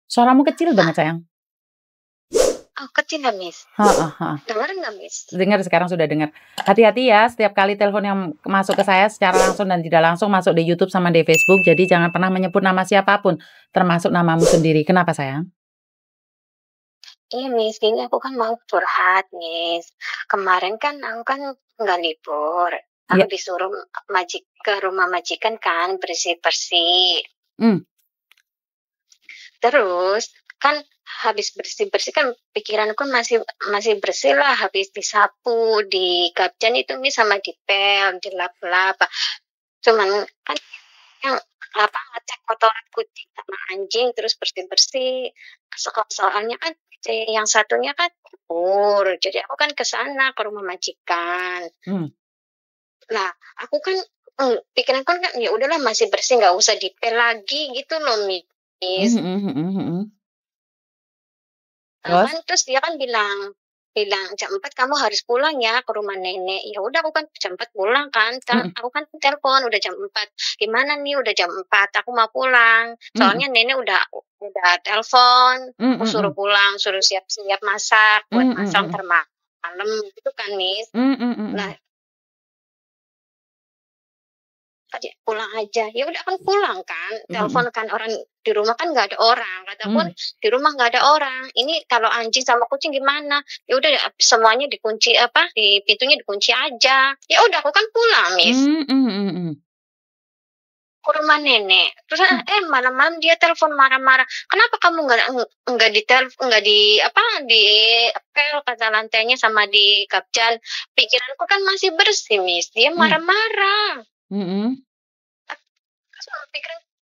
Suaramu kecil banget, sayang. Oh, kecil ya, Miss? Heeh heeh. Dengar nggak, Miss? Dengar, sekarang sudah dengar. Hati-hati ya, setiap kali telepon yang masuk ke saya secara langsung dan tidak langsung masuk di YouTube sama di Facebook. Jadi jangan pernah menyebut nama siapapun, termasuk namamu sendiri. Kenapa, sayang? Iya, Miss, gini aku kan mau curhat, Miss. Kemarin kan aku kan nggak libur. Aku Iya. disuruh ke rumah majikan kan bersih-bersih. Terus kan habis bersih-bersih kan pikiranku masih bersih lah, habis disapu, digabjan itu Miss sama dipel, dilap-lap. Cuman kan yang ngecek kotoran kucing sama anjing terus bersih-bersih. Soalnya kan yang satunya kan libur. Jadi aku kan ke sana ke rumah majikan. Nah, aku kan pikiranku kan ya udahlah masih bersih, nggak usah dipel lagi gitu loh, Miss. Kan terus dia kan bilang jam 4 kamu harus pulang ya ke rumah nenek. Ya udah aku kan jam 4 pulang kan. Aku kan telepon udah jam 4. Gimana nih udah jam 4 aku mau pulang. Soalnya nenek udah telepon, aku suruh pulang, suruh siap-siap masak buat masak ntar malam gitu kan, Miss. Nah, pulang aja. Ya udah kan pulang kan. Telepon kan orang di rumah kan nggak ada orang. Katakan di rumah nggak ada orang. Ini kalau anjing sama kucing gimana? Ya udah semuanya dikunci di pintunya dikunci aja. Ya udah aku kan pulang, Miss. Ke rumah nenek. Terus malam-malam dia telepon marah-marah. Kenapa kamu nggak di pel kata lantainya sama di kapcan? Pikiranku kan masih bersih, Miss. Dia marah-marah.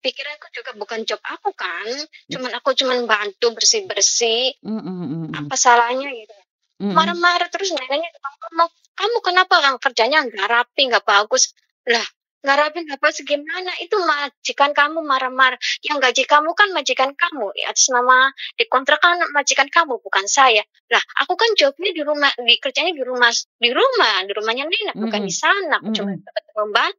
Pikiranku juga bukan job aku kan, aku bantu bersih-bersih. Apa salahnya gitu? Marah-marah terus neneknya kamu kenapa kerjanya nggak rapi, nggak bagus? Lah, nggak rapi nggak bagus gimana? Itu majikan kamu marah-marah. Yang gaji kamu kan majikan kamu, atas nama dikontrakan majikan kamu bukan saya. Lah, aku kan jobnya di rumah, kerjanya di rumahnya nenek bukan di sana. Aku cuma dapat membantu.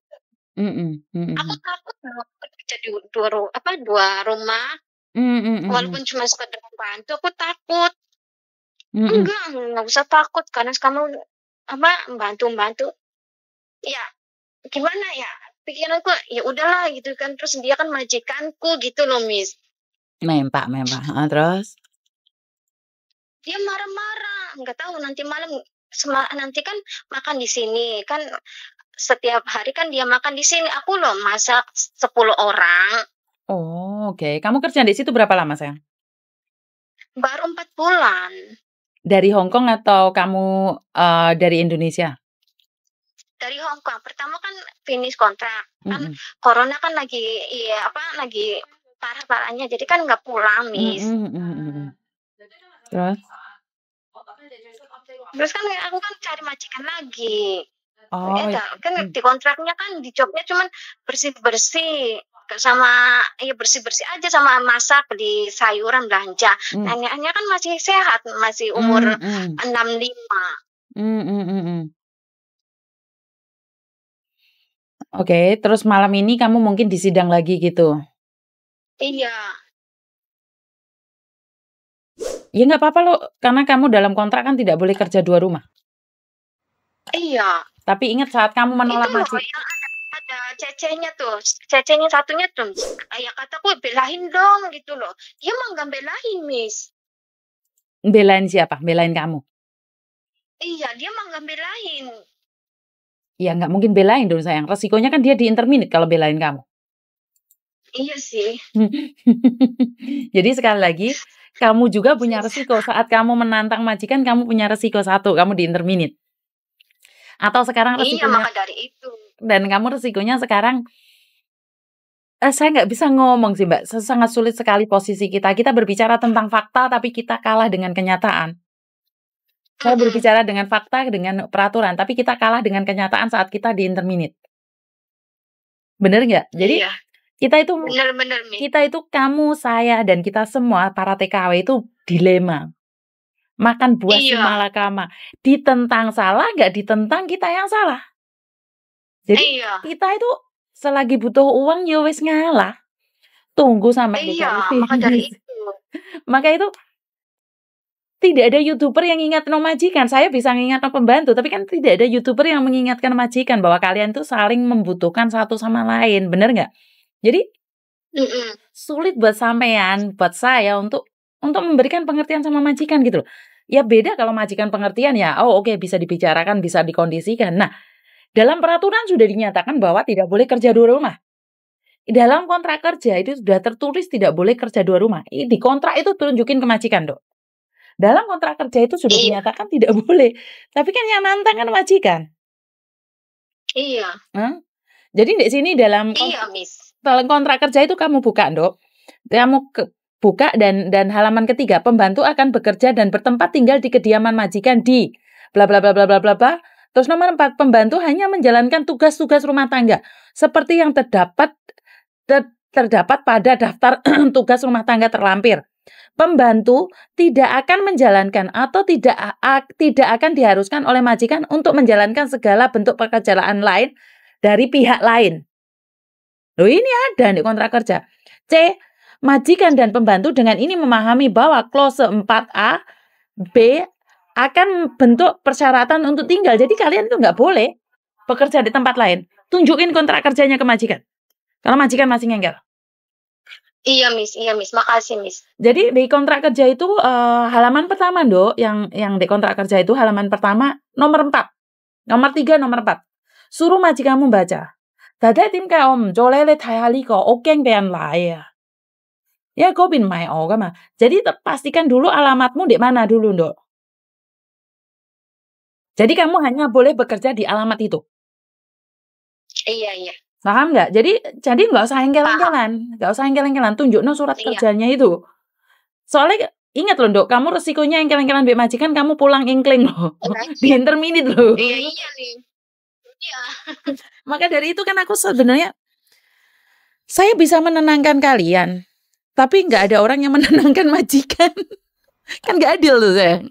Aku takut kerja di dua rumah. Walaupun cuma sekedar membantu, aku takut. Nggak usah takut karena kamu membantu. Ya, gimana ya? Pikiranku ya udahlah gitu kan. Terus dia kan majikanku gitu loh, Miss. Mempak. Terus? Dia marah-marah. Nggak tahu nanti malam nanti kan makan di sini kan. Setiap hari kan dia makan di sini. Aku loh masak 10 orang. Oh, oke. Kamu kerja di situ berapa lama, sayang? Baru 4 bulan. Dari Hong Kong atau kamu dari Indonesia? Dari Hong Kong. Pertama kan finish kontrak. Kan corona kan lagi parah-parahnya. Jadi kan nggak pulang, Miss. Terus kan aku kan cari majikan lagi. Kan di kontraknya kan di jobnya cuman bersih-bersih sama bersih-bersih aja sama masak, beli sayuran, belanja. Neneknya kan masih sehat, masih umur 65. Oke, terus malam ini kamu mungkin disidang lagi gitu? Iya. Ya nggak apa-apa loh, karena kamu dalam kontrak kan tidak boleh kerja 2 rumah. Iya. Tapi ingat saat kamu menolak majikan. Ada cecenya tuh, cecenya satunya tuh, kayak kataku belain dong gitu loh. Dia mah nggak belain, Miss. Belain siapa? Belain kamu? Iya, dia mah nggak belain. Ya nggak mungkin belain dong, sayang. Resikonya kan dia di-interminate kalau belain kamu. Iya sih. Jadi sekali lagi, kamu juga punya resiko. Saat kamu menantang majikan, kamu punya resiko. 1, kamu di-interminate. Atau sekarang resikonya. Iya, maka dari itu. Dan kamu resikonya sekarang, saya nggak bisa ngomong sih, Mbak. Sangat sulit sekali posisi kita. Kita berbicara tentang fakta, tapi kita kalah dengan kenyataan. Saya berbicara dengan fakta, dengan peraturan, tapi kita kalah dengan kenyataan saat kita di-interminate. Bener nggak? Jadi kita itu, kamu, saya, dan kita semua para TKW itu dilema. Makan buah si malakama. Ditentang salah, nggak ditentang kita yang salah. Jadi kita itu selagi butuh uang ya wis ngalah. Tunggu sampai maka dari itu. Maka itu tidak ada YouTuber yang ingat majikan. Saya bisa mengingat pembantu, tapi kan tidak ada YouTuber yang mengingatkan majikan bahwa kalian tuh saling membutuhkan satu sama lain. Bener nggak? Jadi sulit buat sampean, buat saya untuk memberikan pengertian sama majikan gitu loh. Ya beda kalau majikan pengertian ya, oke, bisa dibicarakan, bisa dikondisikan. Nah, dalam peraturan sudah dinyatakan bahwa tidak boleh kerja dua rumah. Dalam kontrak kerja itu sudah tertulis tidak boleh kerja dua rumah. Di kontrak itu tunjukin ke majikan, Dok. Dalam kontrak kerja itu sudah dinyatakan tidak boleh. Tapi kan yang nantang kan majikan. Iya. Jadi di sini dalam kontrak kerja itu kamu buka, Dok. Kamu buka dan halaman ketiga, pembantu akan bekerja dan bertempat tinggal di kediaman majikan di bla bla bla bla bla bla bla. Terus nomor 4, pembantu hanya menjalankan tugas-tugas rumah tangga seperti yang terdapat pada daftar tugas rumah tangga terlampir. Pembantu tidak akan menjalankan atau tidak akan diharuskan oleh majikan untuk menjalankan segala bentuk pekerjaan lain dari pihak lain. Loh, ini ada di kontrak kerja. C. Majikan dan pembantu dengan ini memahami bahwa klase 4A, B akan bentuk persyaratan untuk tinggal. Jadi kalian itu nggak boleh bekerja di tempat lain. Tunjukin kontrak kerjanya ke majikan. Kalau majikan masih ngengkel. Iya, Miss. Makasih, Miss. Jadi di kontrak kerja itu halaman pertama, Dok, yang di kontrak kerja itu halaman pertama nomor 4. Nomor 3, nomor 4. Suruh majikanmu baca. Tadi tim kaum jolele thayali ko okeng pean laya. Ya, kau bin mai mah. Jadi pastikan dulu alamatmu di mana dulu, Dok. Jadi kamu hanya boleh bekerja di alamat itu. Iya. Paham nggak? Jadi nggak usah engkel-engkelan, tunjukno surat kerjanya itu. Soalnya ingat loh, Dok, kamu resikonya engkel-engkelan mbek majikan, kamu pulang engkling loh. Di interminit loh. Iya nih. Iya. Maka dari itu kan aku sebenarnya saya bisa menenangkan kalian, tapi nggak ada orang yang menenangkan majikan. Kan nggak adil tuh, saya.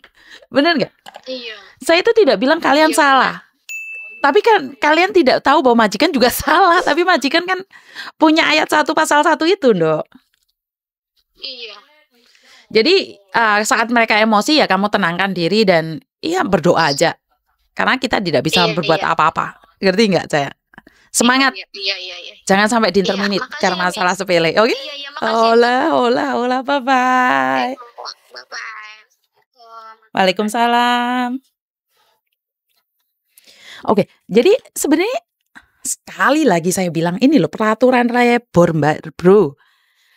Bener nggak? Iya. Saya itu tidak bilang kalian salah. Tapi kan kalian tidak tahu bahwa majikan juga salah. Tapi majikan kan punya ayat 1 pasal 1 itu, Dok. Iya. Jadi saat mereka emosi ya kamu tenangkan diri dan ya berdoa aja. Karena kita tidak bisa berbuat apa-apa. Ngerti nggak, saya? Semangat. Iya. Jangan sampai diinterminit karena masalah sepele. Oke? Iya, makasih. Hola, bye-bye. Bye-bye. Waalaikumsalam. Oke, jadi sebenarnya sekali lagi saya bilang ini loh peraturan rebor, Mbak Bro.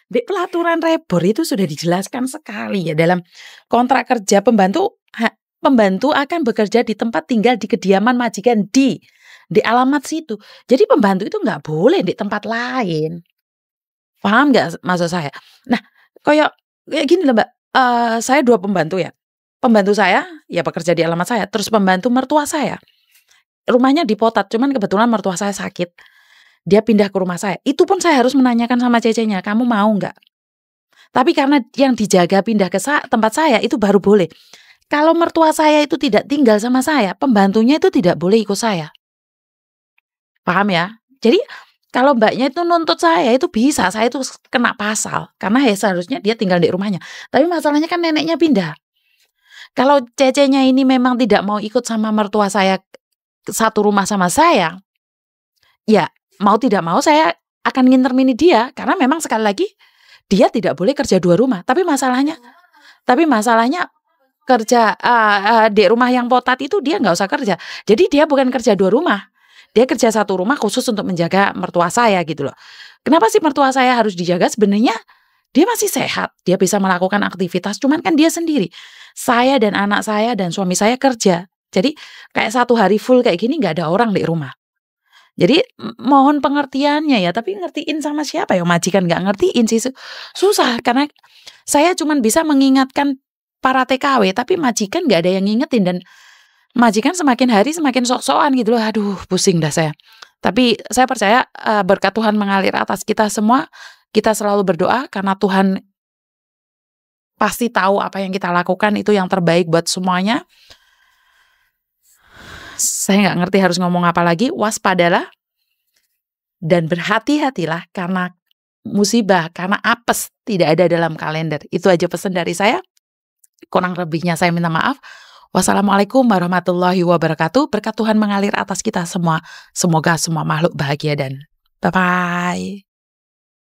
Di peraturan rebor itu sudah dijelaskan sekali ya dalam kontrak kerja pembantu akan bekerja di tempat tinggal di kediaman majikan di alamat situ. Jadi pembantu itu nggak boleh di tempat lain. Paham nggak maksud saya? Nah, kayak gini loh, Mbak. Saya 2 pembantu ya. Pembantu saya ya bekerja di alamat saya. Terus pembantu mertua saya rumahnya di Potat, cuman kebetulan mertua saya sakit. Dia pindah ke rumah saya. Itu pun saya harus menanyakan sama cecenya, kamu mau nggak? Tapi karena yang dijaga pindah ke tempat saya, itu baru boleh. Kalau mertua saya itu tidak tinggal sama saya, pembantunya itu tidak boleh ikut saya. Paham ya? Jadi kalau mbaknya itu nuntut saya, itu bisa. Saya itu kena pasal. Karena ya seharusnya dia tinggal di rumahnya. Tapi masalahnya kan neneknya pindah. Kalau cecenya ini memang tidak mau ikut sama mertua saya satu rumah sama saya, ya mau tidak mau saya akan ngintermini dia karena memang sekali lagi dia tidak boleh kerja 2 rumah. Tapi masalahnya kerja di rumah yang Potat itu dia nggak usah kerja. Jadi dia bukan kerja 2 rumah, dia kerja 1 rumah khusus untuk menjaga mertua saya gitu loh. Kenapa sih mertua saya harus dijaga? Sebenarnya dia masih sehat, dia bisa melakukan aktivitas, cuman kan dia sendiri. Saya dan anak saya dan suami saya kerja. Jadi kayak 1 hari full kayak gini nggak ada orang di rumah. Jadi mohon pengertiannya ya, tapi ngertiin sama siapa ya? Majikan nggak ngertiin sih, susah. Karena saya cuma bisa mengingatkan para TKW, tapi majikan nggak ada yang ngingetin. Dan majikan semakin hari semakin sok-sokan gitu loh. Aduh, pusing dah saya. Tapi saya percaya berkat Tuhan mengalir atas kita semua. Kita selalu berdoa karena Tuhan pasti tahu apa yang kita lakukan itu yang terbaik buat semuanya. Saya nggak ngerti harus ngomong apa lagi. Waspadalah dan berhati-hatilah karena musibah karena apes tidak ada dalam kalender. Itu aja pesan dari saya. Kurang lebihnya saya minta maaf. Wassalamualaikum warahmatullahi wabarakatuh. Berkat Tuhan mengalir atas kita semua. Semoga semua makhluk bahagia dan bye-bye.